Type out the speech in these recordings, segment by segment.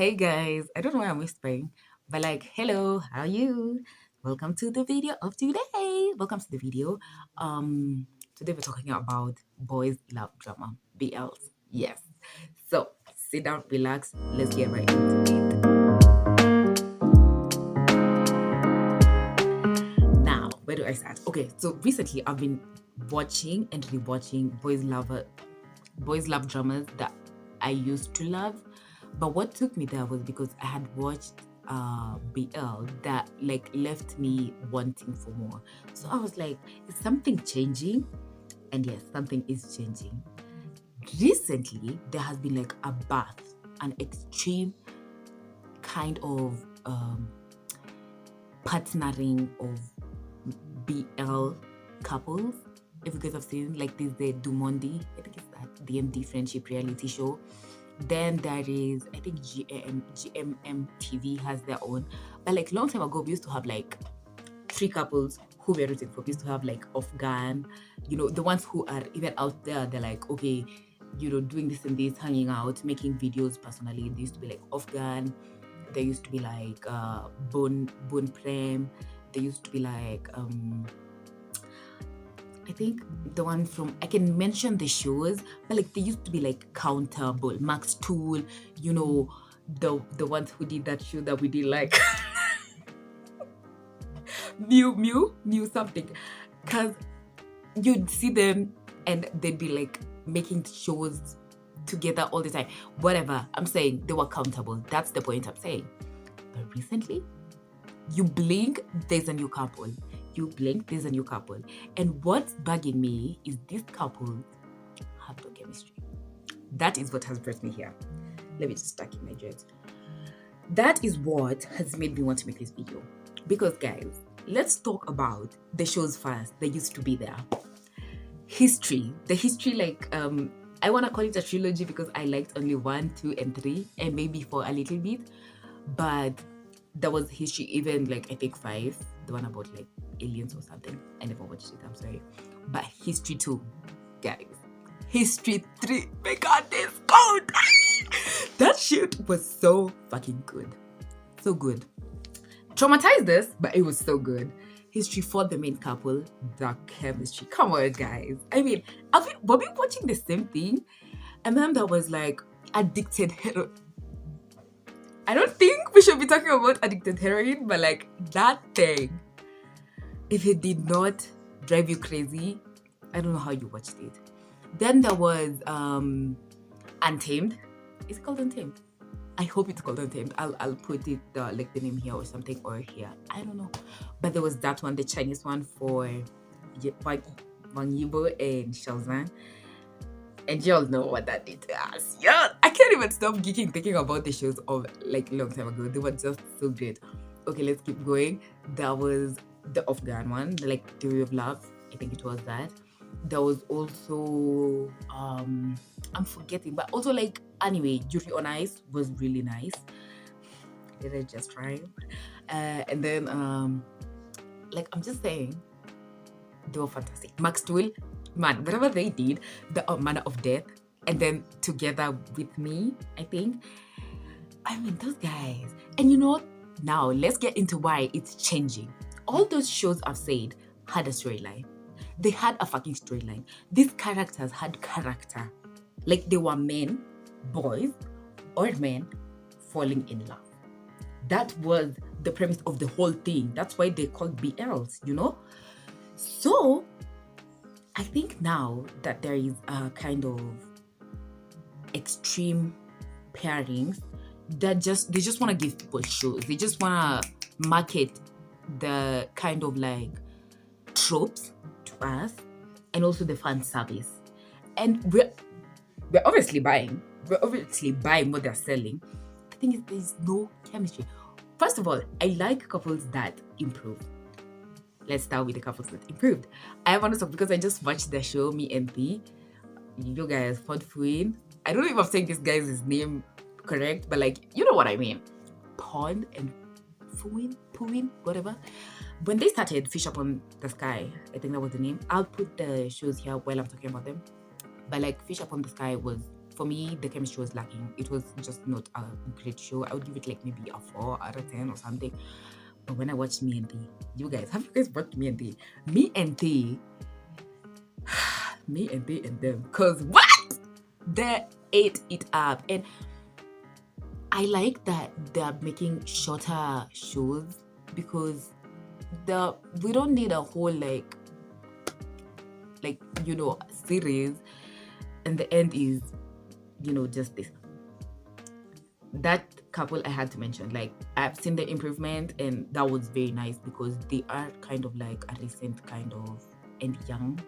Hey guys, I don't know why I'm whispering, but like, hello, how are you? Welcome to the video of today. Welcome to the video. Today we're talking about boys love drama, BLs. Yes. So sit down, relax. Let's get right into it. Now, where do I start? Okay, so recently I've been watching and rewatching boys love dramas that I used to love. But what took me there was because I had watched BL that like left me wanting for more. So I was like, is something changing? And yes, something is changing. Recently, there has been like a bath, an extreme kind of partnering of BL couples. If you guys have seen, like this, the Dumondi, I think it's that DMD friendship reality show. Then there is, I think GMM TV has their own. But like long time ago, we used to have like three couples who were rooting for. We used to have like Afghan, the ones who are even out there, they're like, okay, doing this and this, hanging out, making videos personally. They used to be like Afghan. There used to be like Bone Prem. There used to be like I think the one from, I can mention the shows, but like they used to be like countable. Max Tool, the ones who did that show that we did like Mew something. Because you'd see them and they'd be like making shows together all the time. Whatever. I'm saying they were countable. That's the point I'm saying. But recently, you blink, there's a new couple. You blink, there's a new couple. And what's bugging me is this couple have no chemistry. That is what has brought me here. Let me just stack in my dreads. That is what has made me want to make this video. Because guys, let's talk about the shows first. They used to be there. History. The history, like, I want to call it a trilogy because I liked only 1, 2, and 3, and maybe 4 a little bit. But there was history, even like I think 5, the one about like aliens or something. I never watched it, I'm sorry. But history 2, guys. History 3, my god, this good. That shit was so fucking good. So good. Traumatized us, but it was so good. History 4, the main couple, the chemistry. Come on, guys. I mean, were we watching the same thing? And then there was like addicted heroin. I don't think we should be talking about addicted heroin, but like that thing, if it did not drive you crazy, I don't know how you watched it. Then there was Untamed. Is it called Untamed? I hope it's called Untamed. I'll put it like the name here or something, or here. I don't know. But there was that one, the Chinese one for Wang Yibo and Xiaozan. And y'all know what that did to us. Yeah, I can't even stop geeking thinking about the shows of like a long time ago. They were just so great. Okay, let's keep going. There was the Afghan one, like Theory of Love. I think it was that. There was also I'm forgetting, but also like anyway, Yuri on Ice was really nice. Did I just rhyme? And then like I'm just saying, they were fantastic. Max Tool, man, whatever they did, the Manner of Death, and then Together with Me, I think. I mean, those guys. And you know, now let's get into why it's changing. All those shows I've said had a storyline. They had a fucking storyline. These characters had character. Like they were men, boys, or men falling in love. That was the premise of the whole thing. That's why they called BLs, So, I think now that there is a kind of extreme pairings that they just want to give people shows. They just want to market the kind of like tropes to us and also the fan service. And we're obviously buying. We're obviously buying what they're selling. The thing is, there's no chemistry. First of all, I like couples that improve. Let's start with the couples that improved. I want to talk because I just watched the show, Me and Thee. You guys, Pod Fuin. I don't know if I'm saying this guy's name correct, but like, you know what I mean. Pond and Puin, whatever. When they started Fish Up on the Sky, I think that was the name. I'll put the shows here while I'm talking about them. But like Fish Up on the Sky was for me, the chemistry was lacking. It was just not a great show. I would give it like maybe a 4 out of 10 or something. But when I watched Me and Thee, have you guys watched Me and Thee? Me and Thee, Me and Thee and them. Because what? They ate it up. And I like that they're making shorter shows because we don't need a whole series, and the end is just this. That couple I had to mention, like, I've seen the improvement, and that was very nice because they are kind of like a recent kind of and young.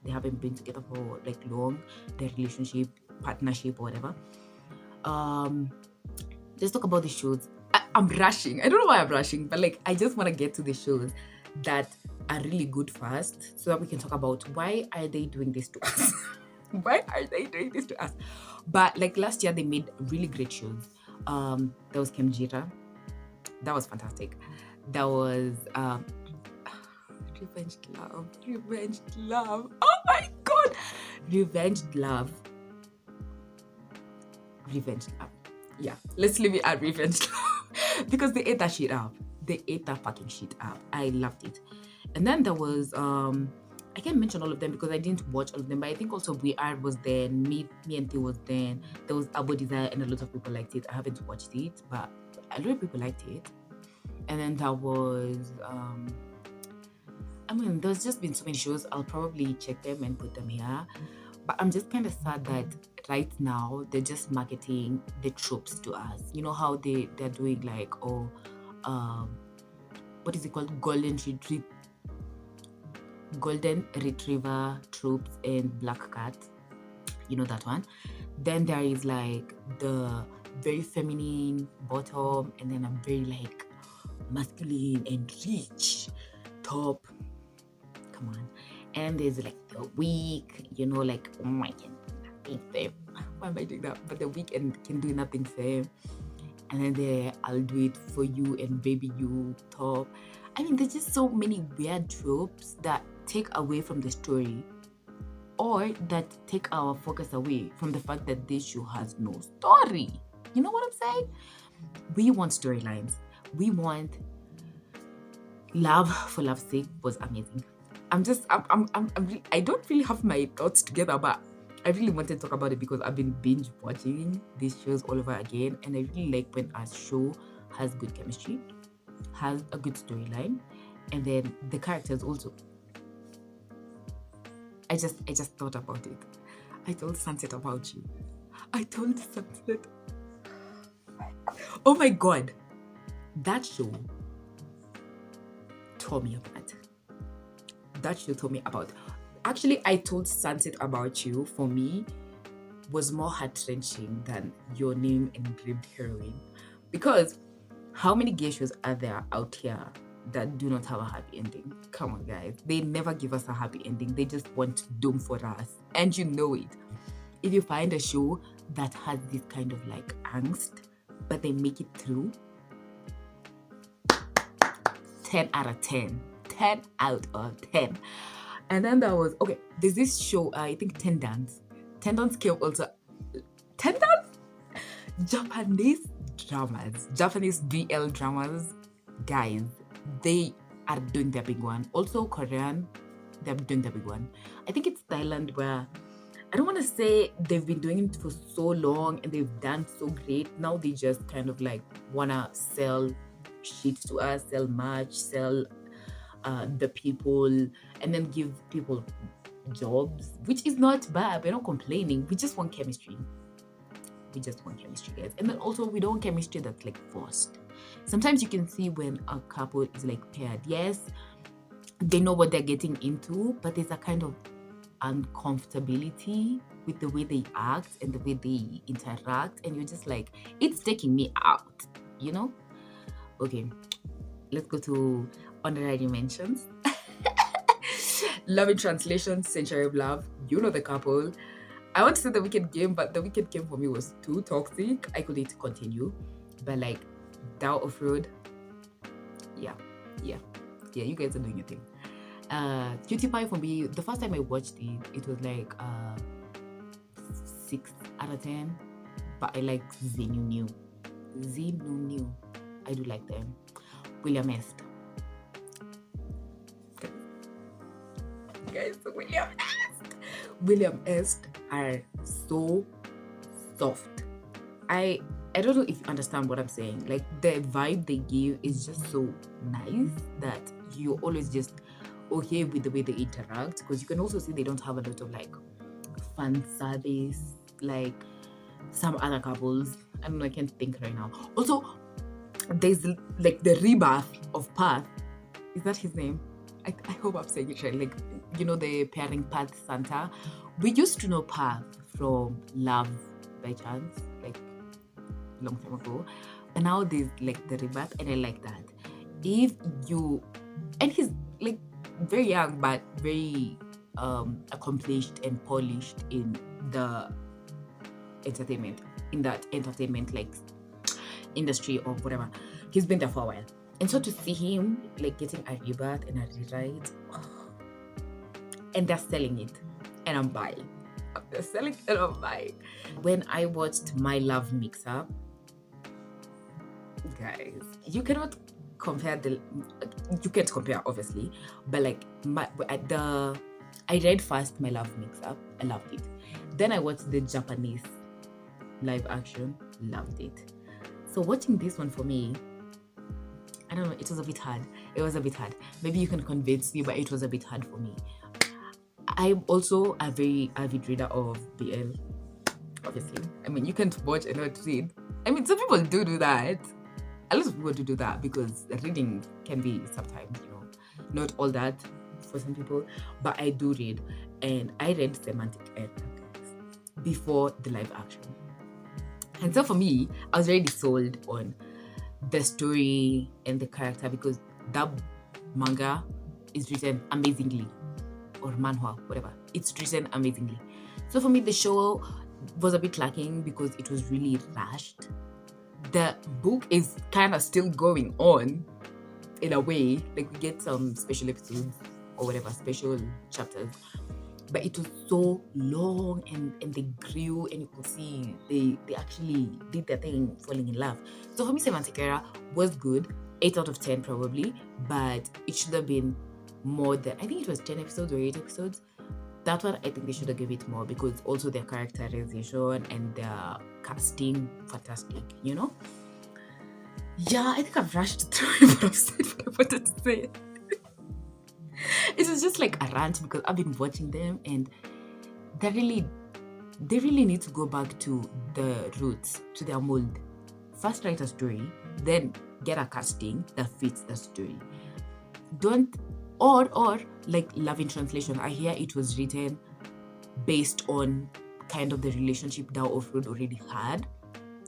They haven't been together for like long, their relationship, partnership, or whatever. Let's talk about the shows. I'm rushing. I don't know why I'm rushing, but like I just want to get to the shows that are really good first, so that we can talk about why are they doing this to us. Why are they doing this to us? But like last year, they made really great shows. There was Kemjira. That was fantastic. There was Revenged Love. Oh my god, Revenged Love. Yeah, let's leave it at Revenged Love because they ate that shit up. They ate that fucking shit up. I loved it. And then there was I can't mention all of them because I didn't watch all of them, but I think also We Are was there, Me and Thee was there. There was Abo Desire, and a lot of people liked it. I haven't watched it, but a lot of people liked it. And then there was there's just been so many shows. I'll probably check them and put them here. But I'm just kind of sad that right now they're just marketing the tropes to us. You know how they're doing like, what is it called? Golden Retriever tropes and Black Cat. You know that one? Then there is like the very feminine bottom, and then a very like masculine and rich top. Come on. And there's like the weak, like, oh my god, nothing fair. Why am I doing that? But the weak and can do nothing fair. And then I'll do it for you and baby you top. There's just so many weird tropes that take away from the story, or that take our focus away from the fact that this show has no story. You know what I'm saying? We want storylines. We want love for love's sake was amazing. I don't really have my thoughts together, but I really wanted to talk about it because I've been binge watching these shows all over again, and I really like when a show has good chemistry, has a good storyline, and then the characters also. I just thought about it. I told Sunset about you. Oh my god, that show tore me apart. Actually, I told Sunset about you, for me, was more heart-wrenching than Your Name and Engraved Heroine. Because how many gay shows are there out here that do not have a happy ending? Come on, guys. They never give us a happy ending. They just want doom for us. And you know it. If you find a show that has this kind of like angst, but they make it through, 10 out of 10. 10 out of 10. And then there's this show, I think Tendance came also. Tendance? Japanese BL dramas, guys, they are doing their big one. Also Korean, they're doing their big one. I think it's Thailand, where I don't want to say they've been doing it for so long and they've done so great. Now they just kind of like want to sell shit to us, sell merch, sell the people, and then give people jobs, which is not bad. We're not complaining. We just want chemistry. Guys. And then also we don't want chemistry that's like forced. Sometimes you can see when a couple is like paired. Yes, they know what they're getting into, but there's a kind of uncomfortability with the way they act and the way they interact, and you're just like, it's taking me out, Okay, let's go to honorary mentions. Love in Translation, Century of Love. You know the couple. I want to say The Wicked Game, but The Wicked Game for me was too toxic. I couldn't continue. But like Dow Off-Road, yeah, you guys are doing your thing. Cutie Pie for me, the first time I watched it, it was like 6 out of 10. But I like Zenunu. I do like them. William Est. Guys, William Est are so soft. I don't know if you understand what I'm saying. Like, the vibe they give is just so nice that you always just okay with the way they interact, because you can also see they don't have a lot of like fan service like some other couples. I don't know, I can't think right now. Also, there's like the rebirth of Path. Is that his name? I hope I'm saying it right. Like, you know, the pairing Path Santa. We used to know Path from Love by Chance, like long time ago. But now there's like the rebirth, and I like that. And he's like very young but very accomplished and polished in that entertainment like industry or whatever. He's been there for a while, and so to see him like getting a rebirth and a rewrite, and they're selling it, and I'm buying. They're selling it and I'm buying. When I watched My Love Mix Up, guys, you can't compare obviously, but like I read first My Love Mix Up, I loved it. Then I watched the Japanese live action, loved it. So watching this one for me, I don't know, it was a bit hard. Maybe you can convince me, but it was a bit hard for me. I'm also a very avid reader of BL, obviously. I mean, you can't watch and not read. I mean, some people do that. A lot of people do that because reading can be sometimes, you know, not all that for some people. But I do read, and I read Semantic Error before the live action. And so for me, I was already sold on the story and the character because that manga is written amazingly, or manhwa, whatever. It's written amazingly. So for me, the show was a bit lacking because it was really rushed. The book is kind of still going on in a way. Like, we get some special episodes or whatever, special chapters. But it was so long, and they grew, and you could see they actually did their thing, falling in love. So for me, Semantic Error was good, 8 out of 10 probably, but it should have been more than, I think it was 10 episodes or 8 episodes. That one, I think they should have given it more because also their characterization and their casting, fantastic, you know? Yeah, I think I've rushed through what I've said, what I wanted to say. It was just like a rant because I've been watching them, and they really need to go back to the roots, to their mold. First write a story, then get a casting that fits the story. Or like Love in Translation, I hear it was written based on kind of the relationship that Offroad already had,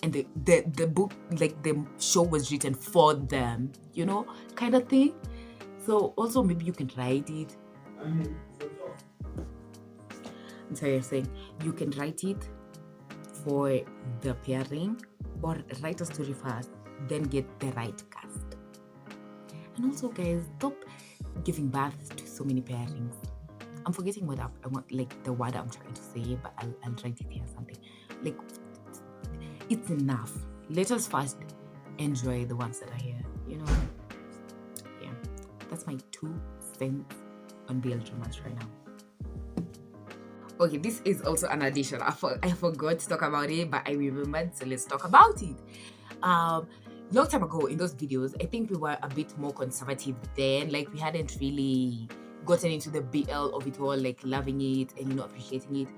and the book, like the show was written for them, you know, kind of thing. So also maybe you can write it. I'm sorry, I'm saying you can write it for the pairing, or write a story first, then get the right cast. And also, guys, stop giving birth to so many pairings. I'm forgetting what I want, like the word I'm trying to say, but I'll write it here, something. Like, it's enough. Let us first enjoy the ones that are here, you know? Yeah. That's my 2 cents on BL dramas right now. Okay, this is also an addition. I forgot to talk about it, but I remembered, so let's talk about it. Long time ago in those videos, I think we were a bit more conservative then. Like, we hadn't really gotten into the BL of it all, like loving it and, you know, appreciating it.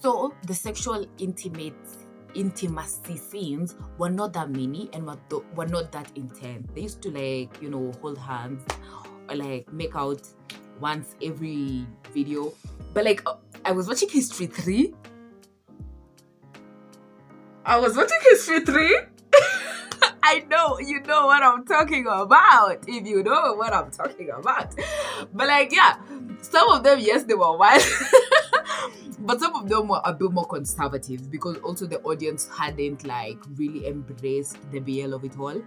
So the sexual intimacy scenes were not that many and were not that intense. They used to, like, you know, hold hands or like make out once every video. But like, I was watching History 3. I know you know what I'm talking about, if you know what I'm talking about. But like, yeah, some of them, yes, they were wild. But some of them were a bit more conservative because also the audience hadn't like really embraced the BL of it all.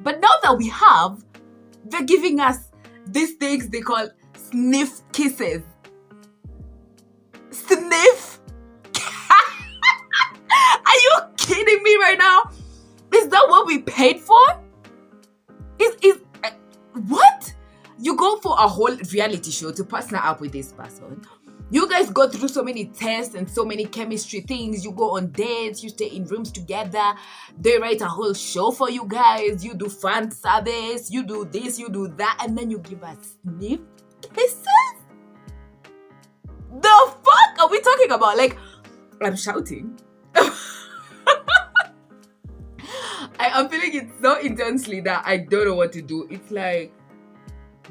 But now that we have, they're giving us these things they call sniff kisses. Sniff. what we paid for? Is what? You go for a whole reality show to partner up with this person. You guys go through so many tests and so many chemistry things. You go on dates, you stay in rooms together. They write a whole show for you guys. You do fan service, you do this, you do that, and then you give us sniff kisses? The fuck are we talking about? Like, I'm shouting. I'm feeling it so intensely that I don't know what to do. It's like,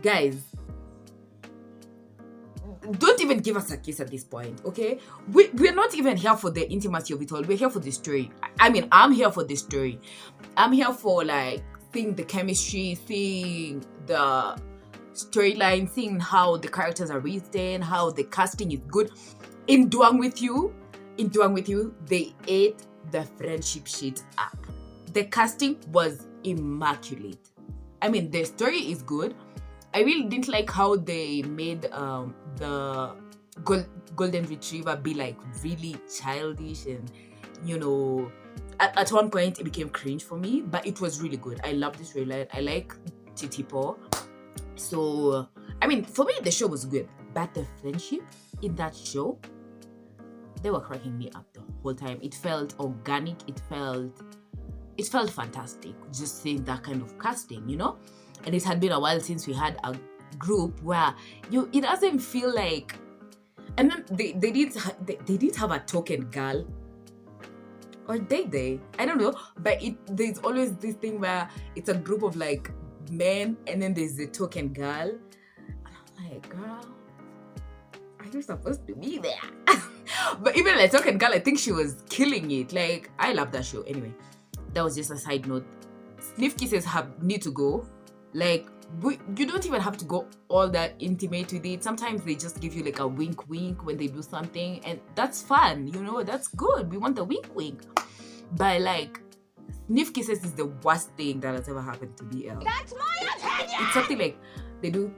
guys, don't even give us a kiss at this point, okay? We're not even here for the intimacy of it all. We're here for the story. I mean, I'm here for the story. I'm here for, like, seeing the chemistry, seeing the storyline, seeing how the characters are written, how the casting is good. In Doing With You, they ate the friendship shit up. The casting was immaculate. I mean, the story is good. I really didn't like how they made the golden retriever be like really childish, and you know, at one point it became cringe for me, but it was really good. I love this storyline. I like Titipo. So, I mean, for me, the show was good, but the friendship in that show, they were cracking me up the whole time. It felt organic. It felt fantastic, just seeing that kind of casting, you know? And it had been a while since we had a group where it doesn't feel like, and then they did have a token girl, or they I don't know, but there's always this thing where it's a group of like men and then there's the token girl, and I'm like, girl, are you supposed to be there? But even the token girl, I think she was killing it. Like, I love that show. Anyway, that was just a side note. Sniff kisses need to go. Like, you don't even have to go all that intimate with it. Sometimes they just give you like a wink when they do something, and that's fun, you know, that's good. We want the wink. But like, sniff kisses is the worst thing that has ever happened to BL. That's my opinion! It's something like they do,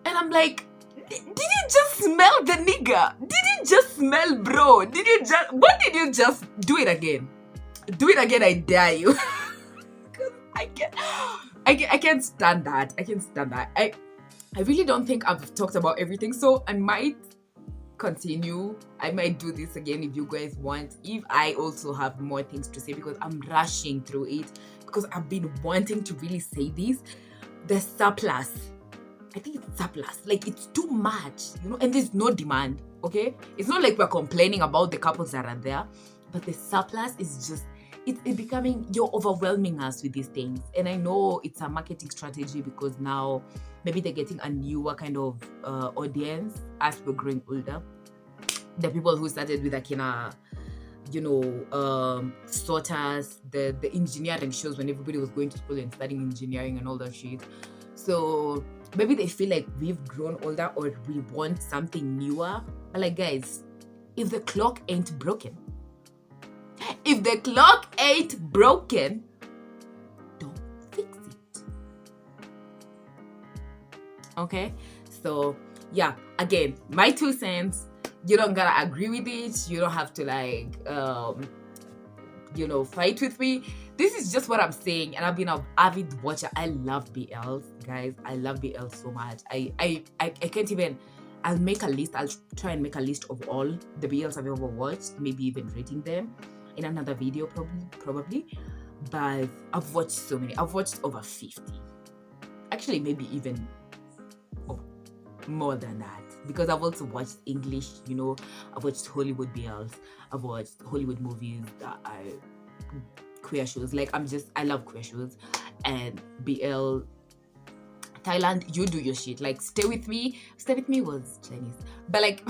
and I'm like, did you just smell the nigga? Did you just smell bro? What did you just do it again? Do it again, I dare you. I can't stand that. I really don't think I've talked about everything, so I might continue. I might do this again if you guys want, if I also have more things to say, because I'm rushing through it, because I've been wanting to really say this. The surplus, I think it's surplus. Like, it's too much, you know, and there's no demand, okay? It's not like we're complaining about the couples that are there, but the surplus is just, it's becoming, you're overwhelming us with these things. And I know it's a marketing strategy, because now maybe they're getting a newer kind of audience as we're growing older. The people who started with Akina, you know, sorters, the engineering shows when everybody was going to school and studying engineering and all that shit. So maybe they feel like we've grown older, or we want something newer. But like, guys, if the clock ain't broken, don't fix it. Okay? So, yeah, again, my 2 cents. You don't gotta agree with it. You don't have to, like, you know, fight with me. This is just what I'm saying, and I've been an avid watcher. I love BLs, guys. I love BLs so much. I can't even. I'll make a list. I'll try and make a list of all the BLs I've ever watched, maybe even rating them in another video, probably. But I've watched so many. I've watched over 50. Actually, maybe even more than that, because I've also watched English, you know. I've watched Hollywood BLs. I've watched Hollywood movies that are queer shows. Like, I love queer shows. And BL, Thailand, you do your shit. Like, Stay With Me was Chinese. But like,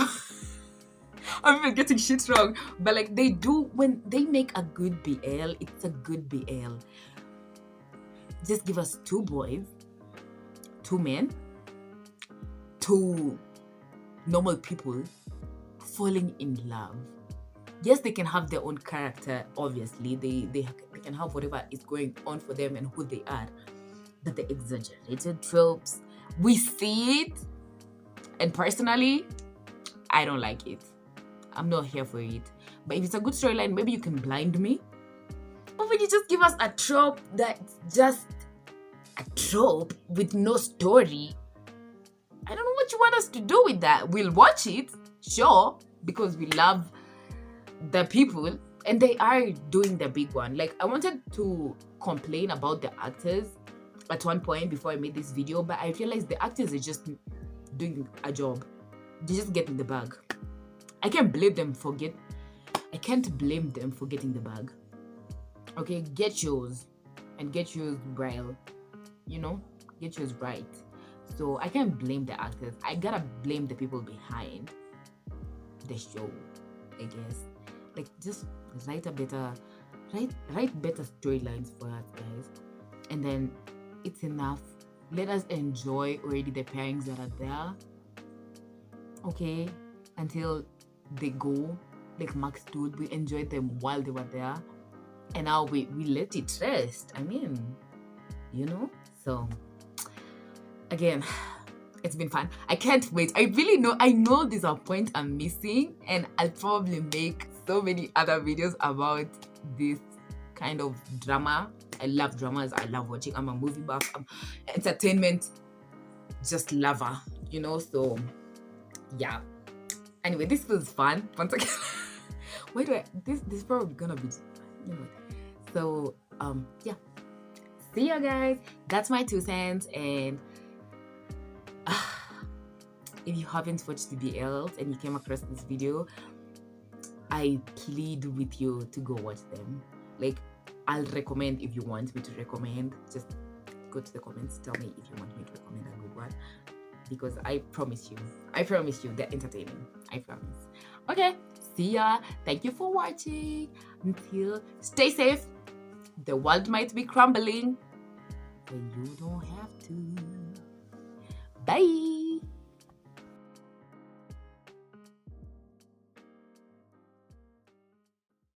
I'm even getting shit wrong. But like, they do, when they make a good BL, it's a good BL. Just give us 2 boys, 2 men, 2 normal people falling in love. Yes, they can have their own character, obviously. They can have whatever is going on for them and who they are. But the exaggerated tropes, we see it. And personally, I don't like it. I'm not here for it. But if it's a good storyline, maybe you can blind me. Or when you just give us a trope that's just a trope with no story, I don't know what you want us to do with that. We'll watch it, sure, because we love the people and they are doing the big one. Like, I wanted to complain about the actors at one point before I made this video, but I realized the actors are just doing a job. They just get in the bag. I can't blame them for getting the bag. Okay, get yours and get yours right. You know, get yours right. So I can't blame the actors. I gotta blame the people behind the show, I guess. Like, just write better storylines for us, guys. And then it's enough. Let us enjoy already the pairings that are there. Okay, until they go. Like Max told, we enjoyed them while they were there. And now we let it rest. I mean, you know? So again, it's been fun. I can't wait. I know there's a point I'm missing, and I'll probably make so many other videos about this kind of drama. I love dramas. I love watching. I'm a movie buff. I'm entertainment just lover, you know? So yeah. Anyway, this was fun. Once again, wait, this is probably gonna be, you know. So yeah. See you guys. That's my 2 cents. And if you haven't watched the BLs and you came across this video, I plead with you to go watch them. Like, I'll recommend if you want me to recommend. Just go to the comments, tell me if you want me to recommend a good one, because I promise you they're entertaining. I promise. Okay, see ya. Thank you for watching. Until, stay safe. The world might be crumbling, but you don't have to. Bye.